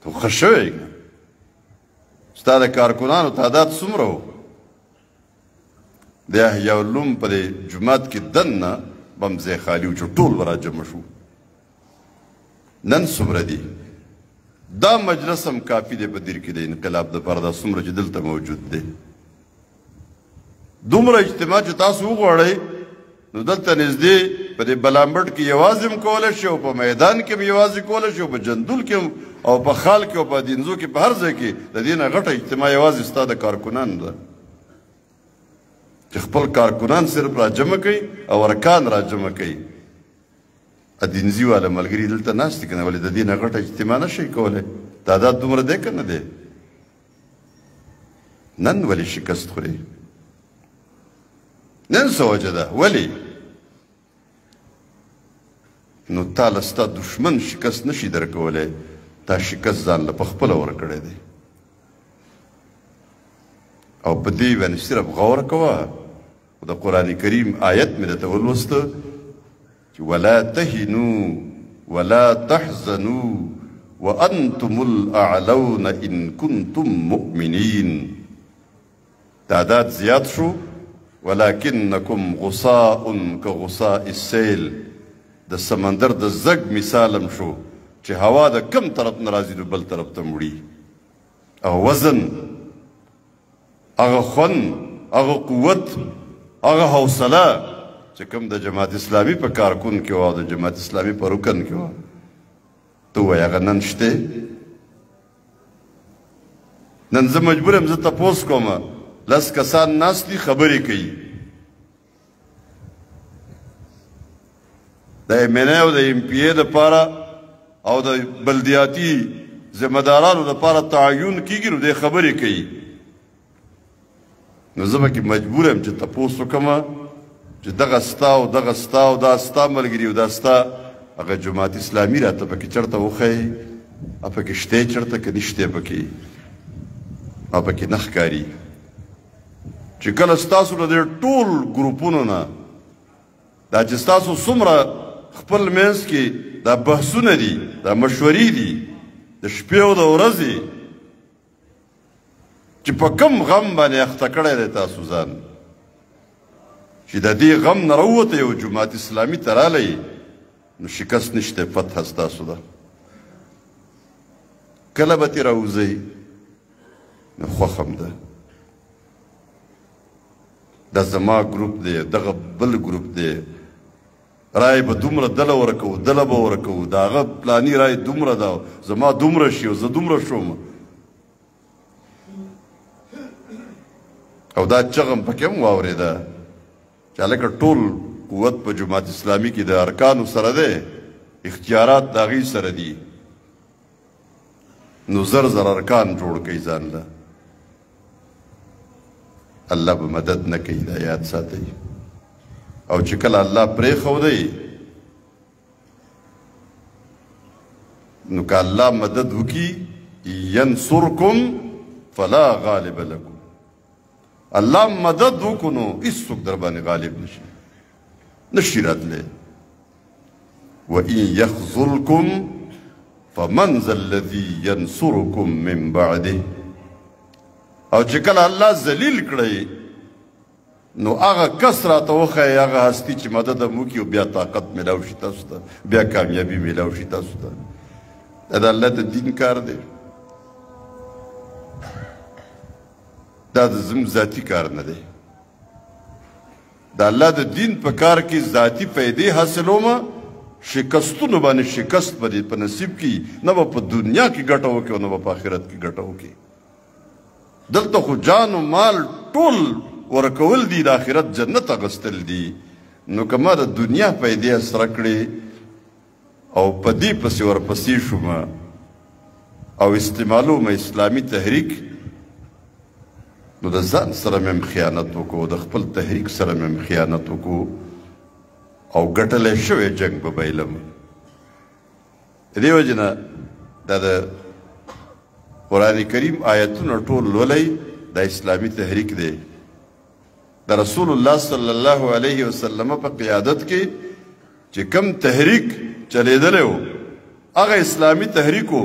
تو ښه شوی ستا د کارکنانو تعداد څومره و د احیا علوم په دې جومات کې دننه بم ځای خالي و چې ټول به راجمع شو نن څومره دي دا مجلس هم کافي دی په دیر کې د انقلاب دپاره دا څومره چې دلته موجود دی دومره اجتماع چې تاسو وغواړئ نو دلته نږدې په دې بلامبټ کې یوازې هم کولی شي او په میدان کې هم یوازې کولی شي او په جندول کې هم او په خال کې او په دینزو کې په هر ځای کې د دې نه غټه اجتماع یوازې ستا د کارکنانو ده چې خپل کارکنان صرف راجمع کوي او ارکان راجمع کوي دینزي والا ملګري دلته ناست دي که نه ولې د دې نه غټه اجتماع نه شي کولی تعداد دومره دی که نه دی نن ولې شکست خوري نن څه وجه ده ولې نو تا له ستا دشمن شکست نشي درکولی تا شکست ځان له پخپله ورکړی دی او په دې باندې صرف غور کوه د قرآن کریم آیت مې درته ولوسته چې ولا تهنوا ولا تحزنوا وانتم الاعلون ان كنتم مؤمنین تعداد زیات شو ولكنكم غصاء كغصاء السيل د سمندر د زګ مثالم شو چې هوا د کم طرف نه راځي نو بل طرف ته مړي هغه وزن هغه خون هغه قوت هغه حوصله چې کوم د جماعت اسلامي په کارکون کې و او د جماعت اسلامي په رکن کې و ته وایې هغه نن شته نن زه مجبور یم زه تپوس کوم لس کسان ناست دي خبرې کوي د ایم این ای او د ایم پی ای دپاره او د بلدیاتي ذمهدارانو دپاره تعین کېږي نو دی خبرې کوي نو زه به کې مجبور یم چې تپوس وکړم چې دغه ستا او دغه ستا او دا ستا ملګري او دا ستا هغه جماعت اسلامي راته پکې چېرته وښیي او پکې شتی چېرته که نشتی پکې او پکې نه ښکاري چې کله ستاسو له دې ټول ګروپونو نه دا چې ستاسو څومره خپل منځ کې دا بحثونه دي دا مشورې دي د شپې او د ورځې چې په کم غم باندې اخته کړی دی تاسو ځان چې د دې غم نه راووته یو جماعت اسلامي ته رالی نو شکست نشته فتح ستاسو ده کله به ترې راوځئ نو خوښ هم ده دا زما ګروپ دی دغه بل ګروپ دی رای به دومره دله ورکوو دله به ورکوو د هغه پلاني رای دومره ده زما دومره شي او زه دومره شوم او دا چغه هم پکې هم واورېده چې هلکه ټول قوت په جماعت اسلامي کې د ارکانو سره دی اختیارات د هغوی سره دي نو زر زر ارکان جوړ کوي ځان له الله به مدد نه کوي دا یاد ساتئ او چې کله الله پرېښودی نو که الله مدد وکړي ینصرکم فلا غالب لکم الله مدد وکړو نو هېڅوک در باندې غالب نشي نشي راتلی وإن يخذلكم فمن ذا الذي ينصركم من بعده او چې کله الله ذلیل کړی نو هغه کس راته وښایي هغه هستي چې مدد هم وکړي او بیا طاقت میلاو شي تاسو ته بیا کامیابي میلاو شي تاسو ته دا د الله د دین کار دی دا د زم ذاتي کار نه دی د الله د دین په کار کې ذاتي فایدې حاصلومه شکستونو باندې شکست به دې په نصیب کړي نه به په دنیا کې ګټه وکړي او نه به په آخرت کې ګټه وکړي دلته خو جان و مال ټول ورکول دي د آخرت جنت اغوستل دي نو که ما د دنیا پیدې اسره کړې او په دې پسې ورپسې شومه او استعمالوم اسلامي تحریک نو د ځان سره مې خیانت وکړو د خپل تحریک سره مې خیانت وکړو او ګټلی شوی جنګ به بایلم د دې وجې نه دا د قرآن کریم آیتونه ټول لولی دا اسلامي تحریک دی د رسول الله صلی الله علیه وسلم په قیادت کې چې کم تحریک چلیدلی و هغه اسلامي تحریک و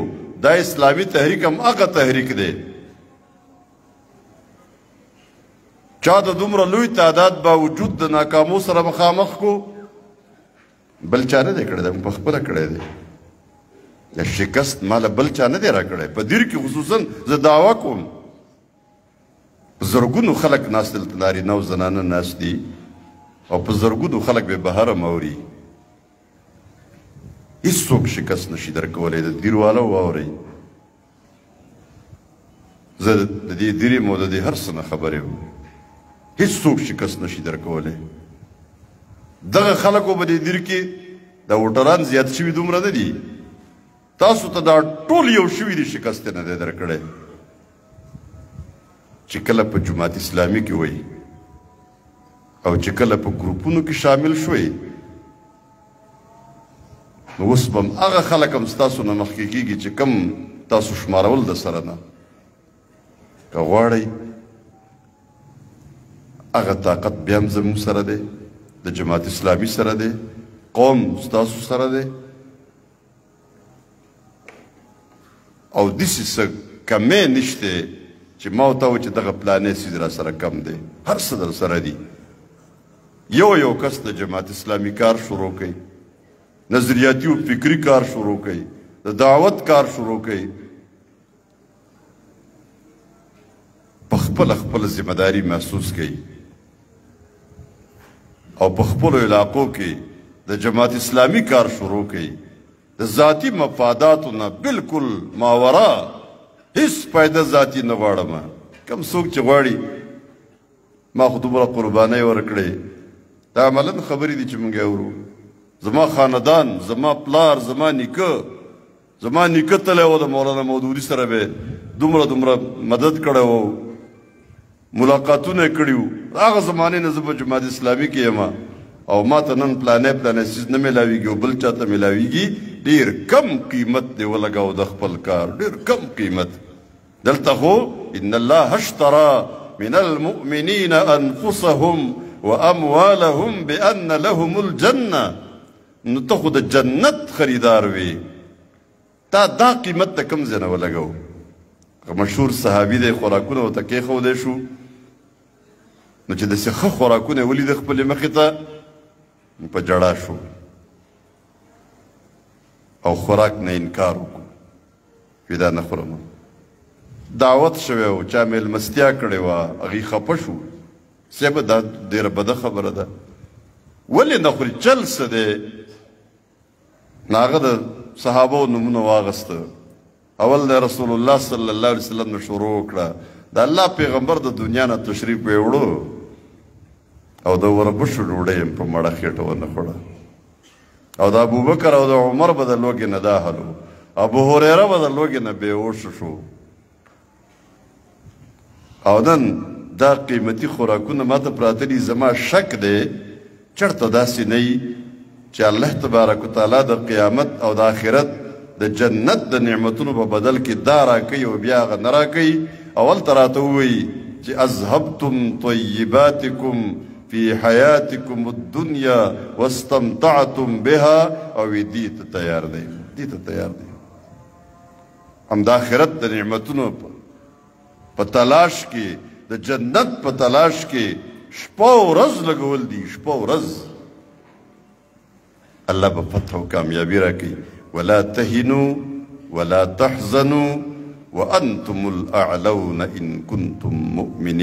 دا اسلامي تحریک هم هغه تحریک دی چا د دومره لوی تعداد باوجود د ناکامو سره مخامخ کو بل چا نه دی کړی دی په خپله کړی دی د شکست ماله بل چا نه دی راکړی په دیر کې خصوصا زه دعوه کوم زرګونو خلک ناست دلته نارینه او زنانه ناست دي او په زرګونو خلک به بهر هم اوري هیڅوک شکست نشي درکولی د دیر والا واورئ زه د دې دیرې مو د دې هر څه نه خبر یم هیڅوک شکست نشي درکولی دغه خلکو په دې دیر کې د وټران زیات شوي دومره نه دي تاسو ته دا ټول یو شوي دي شکست نه دی درکړی چې کله په جماعت اسلامي کې وئ او چې کله په ګروپونو کې شامل شوئ نو اوس به هم هغه خلک هم ستاسو نه مخکې کېږي چې کم تاسو شمارول د سره نه که غواړئ هغه طاقت بیا هم زموږ سره دی د جماعت اسلامي سره دی قوم ستاسو سره دی او داسې څه کمی نشته چې ما ورته ووایي چې دغه پلانی څیز را سره کم دی هر څه در سره دي یو کس د جماعت اسلامي کار شروع کوي نظریاتي او فکري کار شروع کوي د دعوت کار شروع کوي په خپله ذمہداري محسوس کوي او په خپلو علاقو کې د جماعت اسلامي کار شروع کوي د ذاتي مفاداتو نه بالکل ماورا هیڅ فایده ذاتي نه غواړم کم څوک چې غواړي ما خو دومره قربانۍ ورکړې دا عملاً خبرې دي چې موږ اورو زما خاندان زما پلار زما نیکه تلی و د مولانا مودودي سره به دومره مدد کړی و ملاقاتونه یې کړي وو هغه زمانې نه زه په جماعت اسلامي کې یم او ما ته نن پلانی څیز نه میلاویږي او بل چا ته میلاویږي ډېر کم قیمت دی ولګاو د خپل کار ډېر کم قیمت دلته خو ان الله اشترى من المؤمنین انفسهم واموالهم بان لهم الجنه نو ته خو د جنت خریدار وي تا دا قیمت ته کم ځای نه ولګو مشهور صحابي دی خوراکونه ورته کېښودی شو نو چې داسې ښه خوراکونه یې ولید خپلې مخې ته په جړا شو او خوراک نه انکار وکړو چې دا نه خورم دعوت شوی و چا میلمستیا کړې وه هغې خفه شو صاحبه دا ډېره بده خبره ده ولې نه خوري چل څه دی نو هغه د صحابو نومونه واغسته اول د رسول الله صلی الله علیه وسلم نه شروع وکړه د الله پیغمبر د دنیا نه تشریف ویوړو او د وربشو ډوډۍ یې په مړه خېټه ونه خوړه او د ابوبکر او د عمر به د لوږې نه دا حل و ابو هریره به د لوږې نه بېهوشه شو او نن دا قیمتي خوراکونه ماته پراته دي زما شک دی چېرته داسې نه وي چې الله تبارک وتعالی د قیامت او د آخرت د جنت د نعمتونو په بدل کې دا راکوي او بیا هغه نه راکوي اول ته راته ووایي چې اذهبتم طیباتکم فی حیاتکم الدنیا واستمتعتم بها او دې ته تیار دی هم د آخرت د نعمتونو په تلاش کې د جنت په تلاش کې شپه او ورځ لګول دي شپه او ورځ الله به فتح او کامیابي راکوي ولا تهنوا ولا تحزنوا وانتم الاعلون ان كنتم مؤمنين